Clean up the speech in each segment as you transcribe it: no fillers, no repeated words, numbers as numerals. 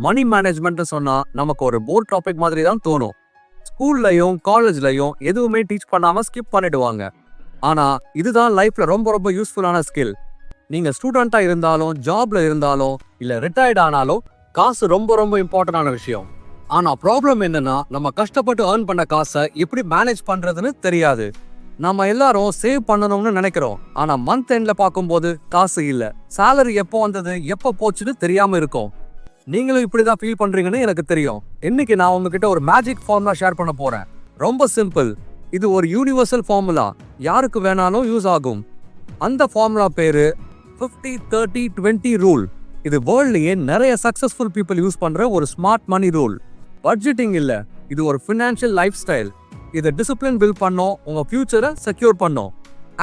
மணி management சொன்னா நமக்கு ஒரு போர்ட் டாபிக் மாதிரி தான் தோணும். ஸ்கூல்லையும் காலேஜ்லயும் எதுவுமே டீச் பண்ணாம ஸ்கிப் பண்ணிடுவாங்க. ஆனா இதுதான் லைஃப்ல ரொம்ப ரொம்ப யூஸ்ஃபுல்லான ஸ்கில். நீங்க ஸ்டூடெண்டா இருந்தாலும், ஜாப்ல இருந்தாலும், இல்ல ரிட்டையர்ட் ஆனாலும் காசு ரொம்ப ரொம்ப இம்பார்ட்டன்டான விஷயம். ஆனா ப்ராப்ளம் என்னன்னா, நம்ம கஷ்டப்பட்டு ஏர்ன் பண்ண காசை எப்படி மேனேஜ் பண்றதுன்னு தெரியாது. நம்ம எல்லாரும் சேவ் பண்ணணும்னு நினைக்கிறோம். ஆனா மந்த் எண்ட்ல பார்க்கும்போது காசு இல்ல. சேலரி எப்போ வந்தது, எப்போ போச்சுன்னு தெரியாம இருக்கும். நீங்களும் இப்படிதான் ஃபீல் பண்றீங்கன்னு எனக்கு தெரியும். இன்னைக்கு நான் உங்ககிட்ட ஒரு மேஜிக் ஃபார்முலா ஷேர் பண்ண போறேன். ரொம்ப சிம்பிள். இது ஒரு யூனிவர்சல் ஃபார்முலா. யாருக்கு வேணாலும் யூஸ் ஆகும். அந்த ஃபார்முலா பேரு 50-30-20 ரூல். இது வேர்ல்ட்லயே நிறைய சக்சஸ்ஃபுல் பீப்புள் யூஸ் பண்ற ஒரு ஸ்மார்ட் மணி ரூல். பட்ஜெட்டிங் இல்ல, இது ஒரு ஃபினான்ஷியல் லைஃப் ஸ்டைல். இதை டிசிப்ளின் பில்ட் பண்ணோம், உங்க ஃபியூச்சரை செக்யூர் பண்ணோம்.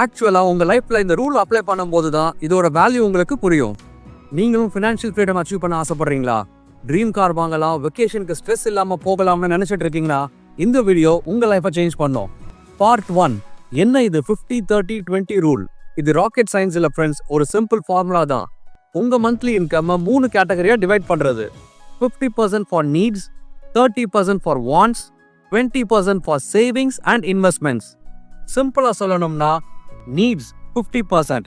ஆக்சுவலா உங்க லைஃப்ல இந்த ரூல் அப்ளை பண்ணும்போது தான் இதோட வேல்யூ உங்களுக்கு புரியும். நீங்களும் ஃபினான்ஷியல் ஃப்ரீடம் அச்சீவ் பண்ண ஆசைப்படுறீங்களா? ட்ரீம் கார் வாங்கலாம், வெக்கேஷனுக்கு ஸ்ட்ரெஸ் இல்லாம போகலாம்னு நினைச்சிட்டு இருக்கீங்களா? இந்த வீடியோ உங்க லைஃபை சேஞ்ச் பண்ணும். பார்ட் 1. என்ன இது 50-30-20 ரூல்? இது ராக்கெட் சயின்ஸ் இல்ல ஃப்ரெண்ட்ஸ், ஒரு சிம்பிள் ஃபார்முலா தான். உங்க மந்த்லி இன்கம் 3 கேட்டகரியா டிவைட் பண்றது. 50% for needs, 30% for wants, 20% for savings and investments. சிம்பிளா சொல்லணும்னா, needs 50%,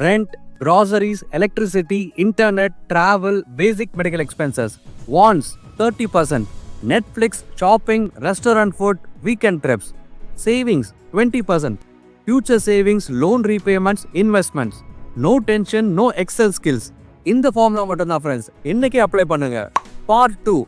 rent, groceries, electricity, internet, travel, basic medical expenses. Wants 30%, Netflix, shopping, restaurant food, weekend trips. Savings 20%, future savings, loan repayments, investments. No tension, no Excel skills. இந்த formula மட்டும் தான் friends, இன்னைக்கு apply பண்ணுங்க. Part 2.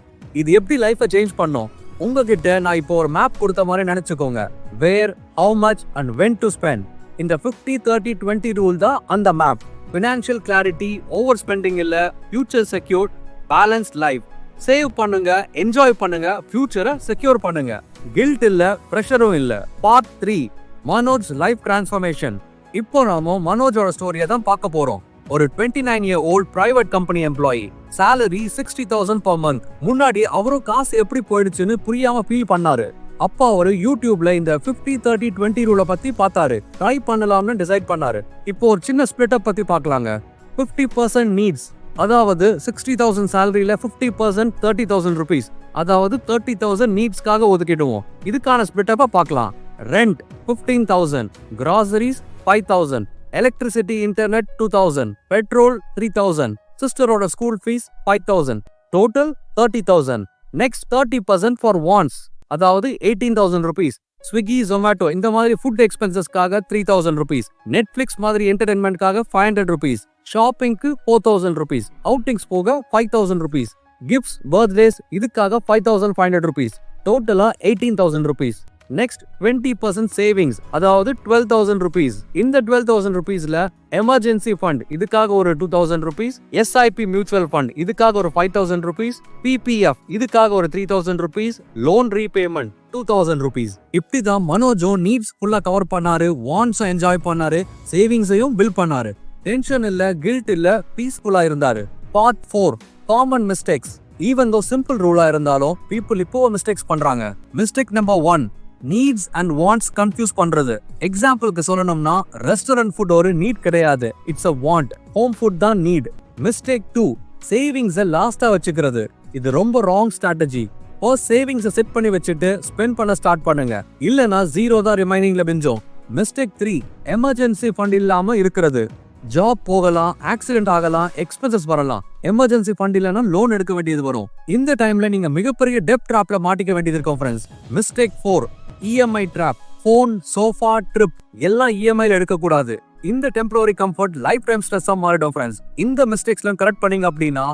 இது எப்படி லைஃபை change பண்ணும்? உங்ககிட்ட நான் இப்போ ஒரு மேப் கொடுத்த மாதிரி நினைச்சுக்கோங்க. Where, how much and when to spend. இந்த 50-30-20 ரூல் தான் அந்த map. Financial clarity, over spending இல்ல, future secure, balanced life. Save பண்ணுங்க, என்ஜாய் பண்ணுங்க, ஃபியூச்சரை செக்யூர் பண்ணுங்க. கில்ட் இல்ல, ப்ரெஷரும் இல்ல. பார்ட் 3. Manoj life transformation. இப்போ நாம மனோஜோட ஸ்டோரியை தான் பார்க்க போறோம். ஒரு 29-year-old private company employee. salary 60,000 per month. முன்னாடி அவரும் காசு எப்படி போயிடுச்சுன்னு புரியாம ஃபீல் பண்ணாரு. அப்பா அவரு யூடியூப்ல இந்த 50-30-20 ரூலை பத்தி பார்த்தாரு. ட்ரை பண்ணலாம்னு டிசைட் பண்ணாரு. இப்போ ஒரு சின்ன ஸ்பிளிட் அப் பத்தி பார்க்கலாங்க. 50% நீட்ஸ், அதாவது 60,000 சேலரியில 50% 30,000 rupees, அதாவது 30,000 நீட்ஸ்க்காக ஒதுக்கிடுவோம். இதுக்கான ஸ்பிளிட் அப்ப பார்க்கலாம். Rent 15,000, groceries 5,000, electricity, internet 2,000, petrol 3,000, சிஸ்டரோட school fees 5,000, total 30,000. next 30% for wants, அதாவது 18,000 rupees. ஸ்விக்கி, ஜொமேட்டோ இந்த மாதிரி ஃபுட் எக்ஸ்பென்சஸ்க்காக 3,000 rupees. நெட்ஃபிளிக்ஸ் மாதிரி என்டர்டைன்மெண்ட்காக 500 rupees. ஷாப்பிங்க்கு 4,000 rupees. அவுட்டிங்ஸ் போக 5,000 rupees. கிஃப்ட்ஸ், பர்த்டேஸ் இதுக்காக 5,500 rupees. டோட்டலா 18,000 rupees. நெக்ஸ்ட் 20% சேவிங்ஸ், அதாவது 12,000 rupees. இந்த 12,000 rupeesல எமர்ஜென்சி ஃபண்ட் இதுக்காக ஒரு 2,000 rupees, எஸ்ஐபி மியூச்சுவல் ஃபண்ட் இதுக்காக ஒரு 5,000 rupees, பிபிஎஃப் இதுக்காக ஒரு 3,000 rupees, லோன் ரீபேமெண்ட் 2,000 rupees. இப்படிதான் மனோஜோ நீட்ஸ் ஃபுல்லா கவர் பண்ணாரு, வாண்ட்ஸும் என்ஜாய் பண்ணாரு, சேவிங்ஸையும் பில் பண்ணாரு. டென்ஷன் இல்ல, கில்ட் இல்ல, பீஸ்ஃபுல்லா இருந்தாரு. Part 4. Common mistakes. Even though simple ரூலா இருந்தாலும் பீப்புள் இப்போ மிஸ்டேக்ஸ் பண்றாங்க. Mistake number 1. Needs and wants confuse பண்றது. எக்ஸாம்பிளுக்கு சொல்லணும்னா, ரெஸ்டாரண்ட் ஃபுட் ஒரு நீட் கிடையாது, it's a want. Home food தான் நீட். மிஸ்டேக் 2. சேவிங்ஸை லாஸ்டா வச்சுக்கிறது. இது ரொம்ப ராங் ஸ்ட்ராட்டஜி. ஃபர்ஸ்ட் சேவிங்ஸை செட் பண்ணி வச்சுட்டு ஸ்பெண்ட் பண்ண ஸ்டார்ட் பண்ணுங்க, இல்லனா 0 தான் ரிமைனிங்ல மிஞ்சும். மிஸ்டேக் 3. எமர்ஜென்சி ஃபண்ட் இல்லாம இருக்கிறது. ஜாப் போகலாம், ஆக்சிடென்ட் ஆகலாம், எக்ஸ்பென்சஸ் வரலாம். எமர்ஜென்சி ஃபண்ட் இல்லைன்னா லோன் எடுக்க வேண்டியது வரும். இந்த டைம்ல நீங்க மிகப்பெரிய டெப்ட் ட்ராப்ல மாட்டிக்க வேண்டியது இருக்கும் friends. Mistake 4. EMI drop. Phone, sofa, trip எல்லாம் இஎம்ஐல எடுக்க கூடாது. இந்த டெம்பரரி கம்ஃபர்ட் லைஃப் டைம் ஸ்ட்ரெஸ்ஸா மாறிடும் ஃப்ரெண்ட்ஸ். இந்த மிஸ்டேக்ஸ்லாம் கரெக்ட் பண்ணீங்க அப்படின்னா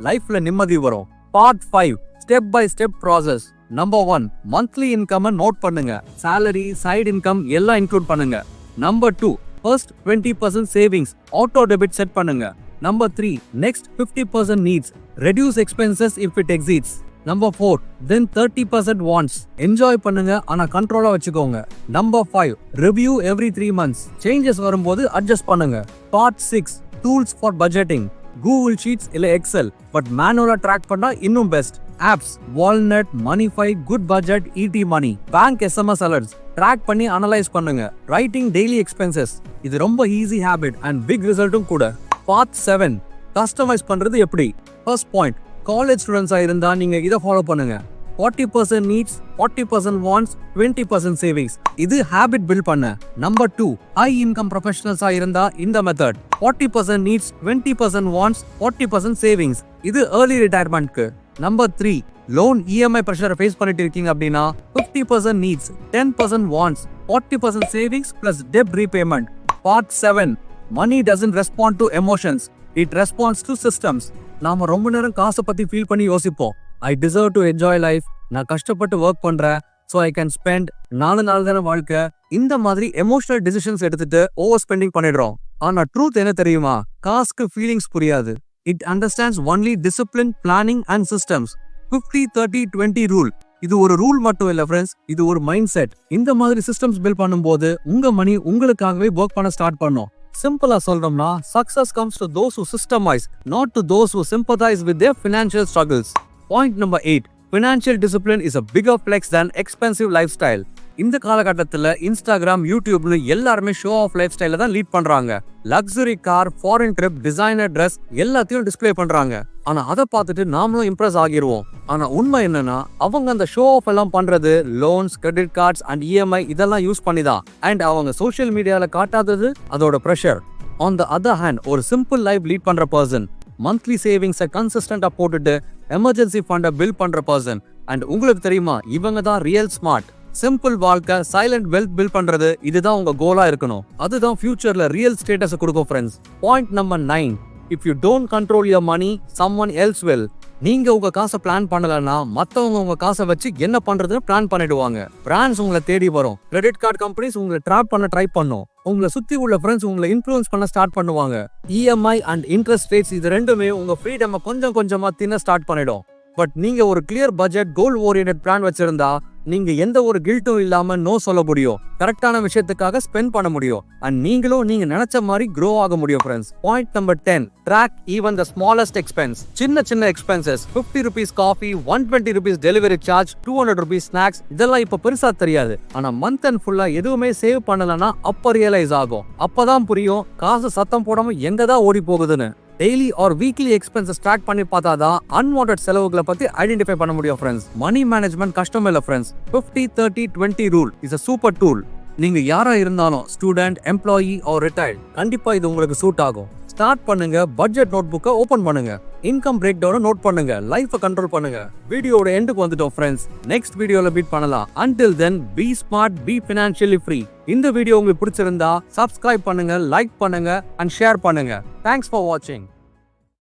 லைஃப்ல நிம்மதி வரும். Part 5. Step by step process. Number 1. Monthly income note பண்ணுங்க. salary, சைடு இன்கம் எல்லாம் இன்க்ளூட் பண்ணுங்க. Number 2. First 20% savings, auto debit set பண்ணுங்க. Number 3. Next 50% needs, reduce expenses if it exceeds. Number 4. Then 30% wants, enjoy பண்ணுங்க ஆனா கண்ட்ரோலா வச்சுக்கோங்க. Number 5. Review every 3 months, changes வரும்போது adjust பண்ணுங்க. Part 6. Tools for budgeting. Google sheets இல்ல XL, but மேனுவலா track பண்ணா இன்னும் best. Apps, Walnut, Monefy, good budget, ET money, bank SMS alerts track பண்ணி அனலைஸ் பண்ணுங்க. ரைட்டிங் டெய்லி எக்ஸ்பென்சஸ், இது ரொம்ப ஈஸி ஹேபிட் அண்ட் பிக் ரிசல்ட்டும் கூட. பார்ட் 7. கஸ்டமைஸ் பண்றது எப்படி? ஃபர்ஸ்ட் பாயிண்ட், காலேஜ் ஸ்டூடெண்ட்ஸா இருந்தா நீங்க இதை ஃபாலோ பண்ணுங்க. 40% needs, 40% wants, 20% savings. இது ஹேபிட் பில்ட் பண்ண. நம்பர் 2, ஹை இன்கம் ப்ரொஃபஷனல்ஸா இருந்தா இந்த மெத்தட். 40% needs, 20% wants, 40% savings. இது ஏர்லி ரிட்டையர்மெண்ட்க்கு. நம்பர் 3, லோன் இஎம்ஐ ப்ரெஷரை ஃபேஸ் பண்ணிட்டு இருக்கீங்க அப்படின்னா 50% needs, 10% wants, 40% savings plus debt repayment. Part 7, money doesn't respond to emotions, it responds to systems. நாம ரொம்ப நேரம் காசை பத்தி ஃபீல் பண்ணி யோசிப்போம். I deserve to enjoy life. நான் கஷ்டப்பட்டு ஒர்க் பண்றேன், so I can spend. 4 நாள் தான வாழ்க்கை. இந்த மாதிரி எமோஷனல் டிசிஷன்ஸ் எடுத்துட்டு ஓவர் ஸ்பெண்டிங் பண்ணிடுறோம். ஆனா ட்ரூத் என்ன தெரியுமா? காசுக்கு ஃபீலிங்ஸ் புரியாது. It understands only discipline, planning and systems. 50-30-20 rule. இது ஒரு ரூல் மட்டும் இல்ல ஃப்ரெண்ட்ஸ், இது ஒரு மைண்ட் செட். இந்த மாதிரி சிஸ்டம்ஸ் பில்ட் பண்ணும்போது உங்க மணி உங்களுக்காகவே ஒர்க் பண்ண ஸ்டார்ட் பண்ணும். சிம்பிளா சொல்றோம்னா, success comes to those who systemize, not to those who sympathize with their financial struggles. Point number 8, financial discipline is a bigger flex than expensive lifestyle. இந்த காலகட்டத்தில் இன்ஸ்டாகிராம், யூடியூப்னு எல்லாருமே ஷோ ஆஃப் லைஃப் ஸ்டைல தான் lead பண்றாங்க. Luxury car, foreign trip, designer dress எல்லாத்தையும் display பண்றாங்க. ஆனா அதை பார்த்துட்டு நாமளும் இம்ப்ரெஸ் ஆகிருவோம். ஆனா உண்மை என்னன்னா, அவங்க அந்த ஷோ ஆஃப் எல்லாம் பண்றது loans, credit cards and EMI இதெல்லாம் யூஸ் பண்ணி தான். அண்ட் அவங்க சோஷியல் மீடியால காட்டாதது அதோட pressure. On the other hand, ஒரு சிம்பிள் லைஃப் லீட் பண்ற பர்சன், மந்த்லி சேவிங்ஸை கன்சிஸ்டண்டா போட்டுட்டு எமர்ஜென்சி ஃபண்டை பில்ட் பண்ற பர்சன். அண்ட் உங்களுக்கு தெரியுமா, இவங்க தான் ரியல் ஸ்மார்ட். சிம்பிள் வாழ்க்கை, சைலண்ட் வெல்த் பில்ட் பண்றது, இதுதான் உங்க கோலா இருக்கணும். அதுதான் ஃபியூச்சர்ல ரியல் ஸ்டேட்டஸ் கொடுக்கும் friends. Point number 9, if you don't control your money, someone else will. நீங்க உங்க காசை பிளான் பண்ணலன்னா மத்தவங்க உங்க காசை வச்சு என்ன பண்றதுன்னு பிளான் பண்ணிடுவாங்க. பிராண்ட்ஸ் உங்களை தேடி வரும், கிரெடிட் கார்டு கம்பெனிஸ் உங்களை ட்ராப் பண்ண ட்ரை பண்ணும், உங்களை சுத்தி உள்ள ஃப்ரெண்ட்ஸ் உங்களை இன்ஃப்ளூயன்ஸ் பண்ண ஸ்டார்ட் பண்ணுவாங்க. இஎம்ஐ அண்ட் இன்ட்ரெஸ்ட் ரேட்ஸ் இது ரெண்டுமே உங்க ஃப்ரீடம் கொஞ்சம் கொஞ்சமா தின்ன ஸ்டார்ட் பண்ணிடும். பட் நீங்க ஒரு கிளியர் பட்ஜெட், கோல் ஓரியன்டட் பிளான் வச்சிருந்தா நீங்க எந்த ஒரு கில்ட்டும் இல்லாம நோ சொல்ல முடியும், கரெக்டான விஷயத்துக்காக ஸ்பெண்ட் பண்ண முடியும், அண்ட் நீங்களும் நீங்க நினைச்ச மாதிரி க்ரோ ஆக முடியும் friends. Point number 10, track even the smallest expense. சின்ன சின்ன expenses, 50 rupees coffee, 120 rupees delivery charge, 200 rupees snacks, இதெல்லாம் இப்ப பெருசா தெரியாது. ஆனா மந்த் அண்ட் ஃபுல்லா எதுவுமே சேவ் பண்ணலன்னா அப்ப ரியலைஸ் ஆகும். அப்பதான் புரியும் காசு சத்தம் போடாம எங்கதான் ஓடி போகுதுன்னு. Daily or weekly expenses track பண்ணி பார்த்தாதான் அன்வான்டட் செலவுகளை பத்தி ஐடென்டிஃபை பண்ண முடியும் ஃப்ரெண்ட்ஸ். மணி மேனேஜ்மெண்ட் கஷ்டம் இல்ல friends. 50-30-20 rule is a super tool. நீங்க யாரா இருந்தாலும், ஸ்டூடெண்ட், எம்ப்ளாயி ஆர் ரிட்டையர்ட், கண்டிப்பா இது உங்களுக்கு சூட் ஆகும். ஸ்டார்ட் பண்ணுங்க, பட்ஜெட் நோட் புக்கை ஓபன் பண்ணுங்க, இன்கம் பிரேக் டவுன் நோட் பண்ணுங்க, லைஃபை கண்ட்ரோல் பண்ணுங்க. வீடியோட எண்டுக்கு வந்துட்டோம் ஃப்ரெண்ட்ஸ். நெக்ஸ்ட் வீடியோல மீட் பண்ணலாம். Until then, be smart, be financially free. இந்த வீடியோ உங்களுக்கு பிடிச்சிருந்தா சப்ஸ்கிரைப் பண்ணுங்க, லைக் பண்ணுங்க அண்ட் ஷேர் பண்ணுங்க. தேங்க்ஸ் ஃபார் வாட்சிங்.